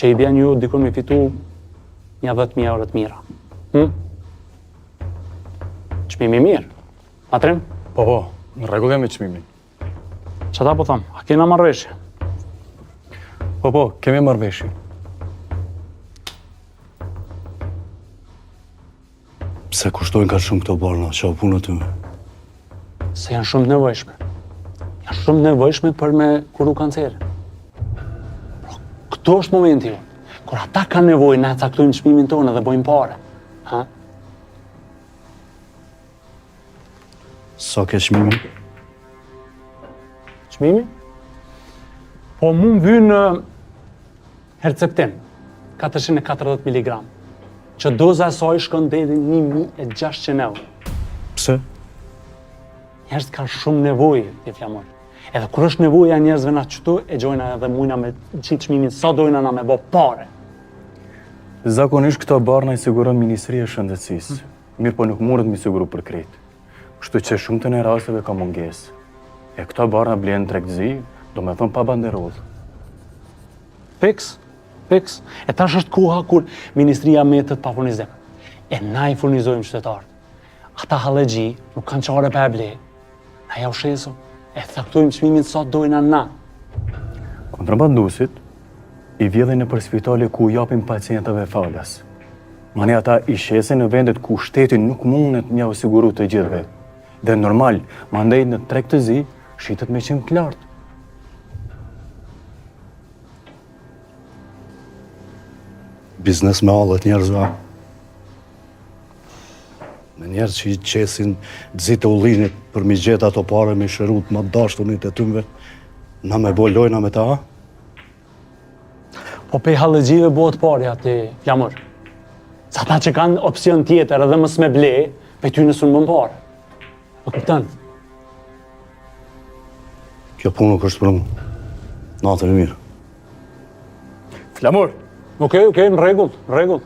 që i bjen ju dikun me fitu një 10.000 euro të mira. Çmimi mirë. Matrim? Po, në rregull jam me çmimin. Çfarë po them? A kena marrëveshje? Po, kemi marrëveshje. Pse kushtojnë ka shumë këto barna, që o punë të me? Se janë shumë të nevojshme. Janë shumë të nevojshme për me kuru kancerin. Këto është momenti jonë. Kur ata kanë nevojë, na caktojmë çmimin tonë dhe bojmë pare. Ha? Sa ke çmimin? Çmimi? Po mu më vynë Herceptin, 440 mg, që doza e saj shkon deri 1.600 euro. Pse? Njerëzit kanë shumë nevojë, ti flamor. Edhe kur është nevoja e njerëzve na qëtu, e gjojna edhe mujna me qitë çmimin, sa dojna na me bo pare. Zakonisht këto barna i siguron Ministria e Shëndetësisë. Mirë po nuk murët mi siguru për krejt. Kështu që shumë të në rasteve ka mungesë. E këto barna blenë tregtëzi, do me thonë pa banderolë. Fiks. E tash është koha kur Ministria metet pa furnizim. E na i furnizojmë qytetarët. Ata hallegji nuk kanë çare pa e ble. Na ja u shesu. E thaktojmë çmimin sa dojna na. Kontrabandusit i vjedhin në për spitale ku japin pacientëve falas. Mani ata i shesin në vendet ku shteti nuk mundet mja u siguru të gjithve. Dhe normal, mandej në tregtëzi, shitet me qimë të lartë. Biznes me allët njerëzve. Me njerëz që i qesin dzite ullinit për mi gjetë ato pare me shërut më dashtunit e tymve, na me bolojna me ta? Po pe hallegjive bëhet parja ti flamur. Sa ta që kanë opsion tjetër edhe mës me ble, pe ty nësë në bën parë. Po kupton? Kjo punë nuk është për mu. Natën e mirë. Flamur! Okej, në rregull.